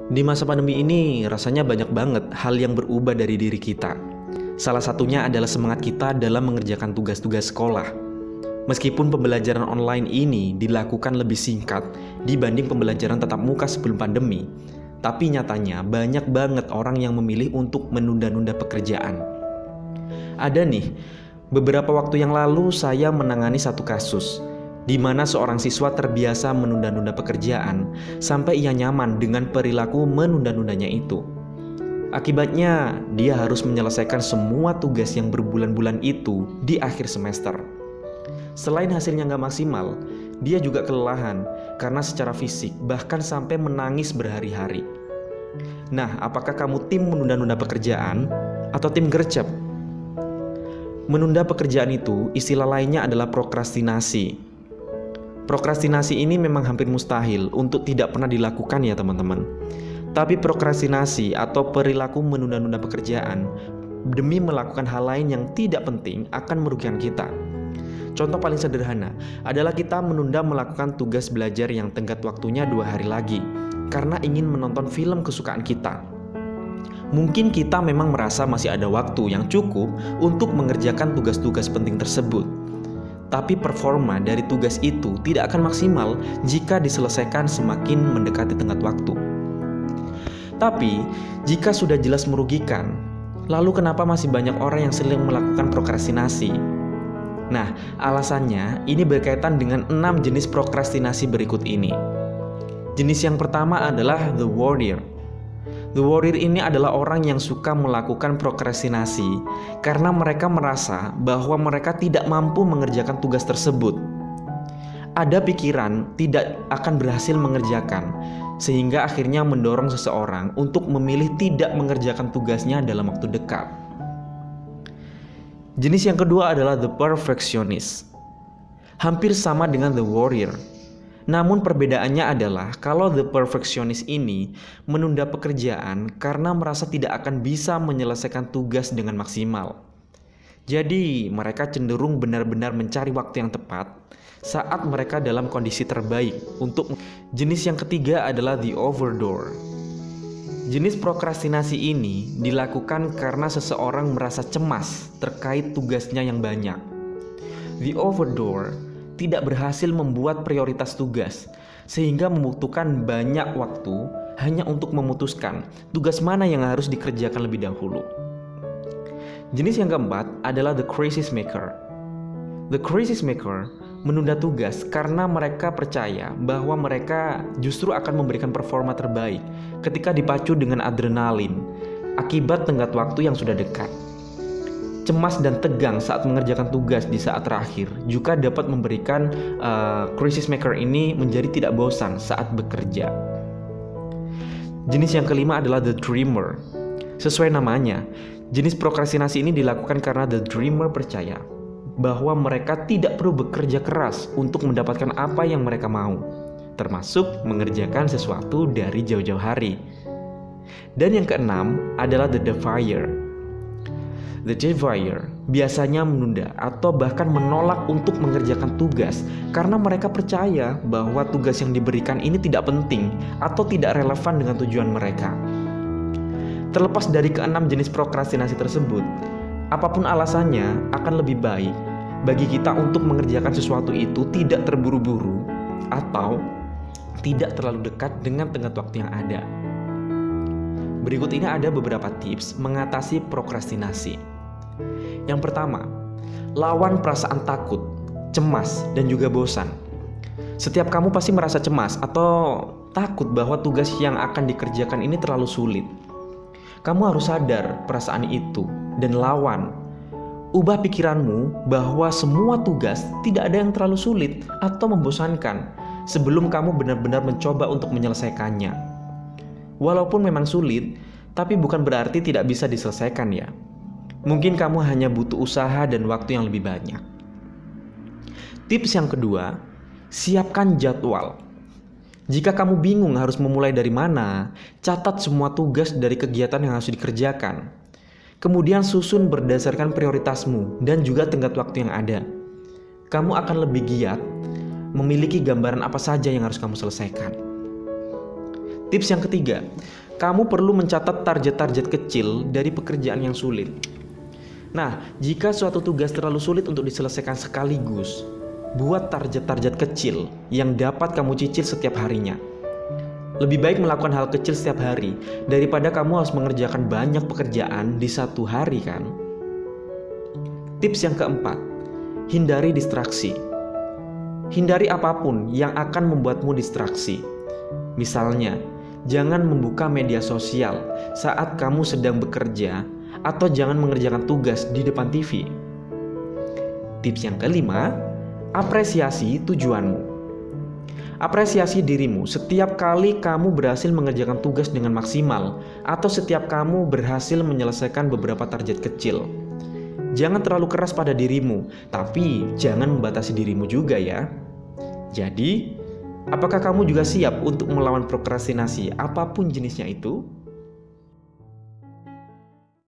Di masa pandemi ini rasanya banyak banget hal yang berubah dari diri kita. Salah satunya adalah semangat kita dalam mengerjakan tugas-tugas sekolah. Meskipun pembelajaran online ini dilakukan lebih singkat dibanding pembelajaran tatap muka sebelum pandemi, tapi nyatanya banyak banget orang yang memilih untuk menunda-nunda pekerjaan. Ada nih, beberapa waktu yang lalu saya menangani satu kasus di mana seorang siswa terbiasa menunda-nunda pekerjaan sampai ia nyaman dengan perilaku menunda-nundanya itu. Akibatnya, dia harus menyelesaikan semua tugas yang berbulan-bulan itu di akhir semester. Selain hasilnya nggak maksimal, dia juga kelelahan karena secara fisik bahkan sampai menangis berhari-hari. Nah, apakah kamu tim menunda-nunda pekerjaan atau tim gercep? Menunda pekerjaan itu istilah lainnya adalah prokrastinasi. Prokrastinasi ini memang hampir mustahil untuk tidak pernah dilakukan ya teman-teman. Tapi prokrastinasi atau perilaku menunda-nunda pekerjaan demi melakukan hal lain yang tidak penting akan merugikan kita. Contoh paling sederhana adalah kita menunda melakukan tugas belajar yang tenggat waktunya 2 hari lagi karena ingin menonton film kesukaan kita. Mungkin kita memang merasa masih ada waktu yang cukup untuk mengerjakan tugas-tugas penting tersebut. Tapi performa dari tugas itu tidak akan maksimal jika diselesaikan semakin mendekati tenggat waktu. Tapi, jika sudah jelas merugikan, lalu kenapa masih banyak orang yang sering melakukan prokrastinasi? Nah, alasannya ini berkaitan dengan 6 jenis prokrastinasi berikut ini. Jenis yang pertama adalah the warrior. The warrior ini adalah orang yang suka melakukan prokrastinasi karena mereka merasa bahwa mereka tidak mampu mengerjakan tugas tersebut. Ada pikiran tidak akan berhasil mengerjakan, sehingga akhirnya mendorong seseorang untuk memilih tidak mengerjakan tugasnya dalam waktu dekat. Jenis yang kedua adalah the perfectionist. Hampir sama dengan the warrior. Namun perbedaannya adalah kalau the perfectionist ini menunda pekerjaan karena merasa tidak akan bisa menyelesaikan tugas dengan maksimal. Jadi mereka cenderung benar-benar mencari waktu yang tepat saat mereka dalam kondisi terbaik untuk. Jenis yang ketiga adalah the overdoer. Jenis prokrastinasi ini dilakukan karena seseorang merasa cemas terkait tugasnya yang banyak. The overdoer tidak berhasil membuat prioritas tugas, sehingga membutuhkan banyak waktu hanya untuk memutuskan tugas mana yang harus dikerjakan lebih dahulu. Jenis yang keempat adalah the crisis maker. The crisis maker menunda tugas karena mereka percaya bahwa mereka justru akan memberikan performa terbaik ketika dipacu dengan adrenalin akibat tenggat waktu yang sudah dekat. Cemas dan tegang saat mengerjakan tugas di saat terakhir juga dapat memberikan crisis maker ini menjadi tidak bosan saat bekerja. Jenis yang kelima adalah the dreamer. Sesuai namanya, jenis prokrastinasi ini dilakukan karena the dreamer percaya bahwa mereka tidak perlu bekerja keras untuk mendapatkan apa yang mereka mau, termasuk mengerjakan sesuatu dari jauh-jauh hari. Dan yang keenam adalah the defier. The defier biasanya menunda atau bahkan menolak untuk mengerjakan tugas karena mereka percaya bahwa tugas yang diberikan ini tidak penting atau tidak relevan dengan tujuan mereka. Terlepas dari keenam jenis prokrastinasi tersebut, apapun alasannya akan lebih baik bagi kita untuk mengerjakan sesuatu itu tidak terburu-buru atau tidak terlalu dekat dengan tenggat waktu yang ada. Berikut ini ada beberapa tips mengatasi prokrastinasi. Yang pertama, lawan perasaan takut, cemas, dan juga bosan. Setiap kamu pasti merasa cemas atau takut bahwa tugas yang akan dikerjakan ini terlalu sulit. Kamu harus sadar perasaan itu dan lawan. Ubah pikiranmu bahwa semua tugas tidak ada yang terlalu sulit atau membosankan sebelum kamu benar-benar mencoba untuk menyelesaikannya. Walaupun memang sulit, tapi bukan berarti tidak bisa diselesaikan ya. Mungkin kamu hanya butuh usaha dan waktu yang lebih banyak. Tips yang kedua, siapkan jadwal. Jika kamu bingung harus memulai dari mana, catat semua tugas dari kegiatan yang harus dikerjakan. Kemudian susun berdasarkan prioritasmu dan juga tenggat waktu yang ada. Kamu akan lebih giat memiliki gambaran apa saja yang harus kamu selesaikan. Tips yang ketiga, kamu perlu mencatat target-target kecil dari pekerjaan yang sulit. Nah, jika suatu tugas terlalu sulit untuk diselesaikan sekaligus, buat target-target kecil yang dapat kamu cicil setiap harinya. Lebih baik melakukan hal kecil setiap hari daripada kamu harus mengerjakan banyak pekerjaan di satu hari kan? Tips yang keempat, hindari distraksi. Hindari apapun yang akan membuatmu distraksi. Misalnya, jangan membuka media sosial saat kamu sedang bekerja atau jangan mengerjakan tugas di depan TV. Tips yang kelima, apresiasi tujuanmu. Apresiasi dirimu setiap kali kamu berhasil mengerjakan tugas dengan maksimal atau setiap kamu berhasil menyelesaikan beberapa target kecil. Jangan terlalu keras pada dirimu, tapi jangan membatasi dirimu juga ya. Jadi, apakah kamu juga siap untuk melawan prokrastinasi apapun jenisnya itu?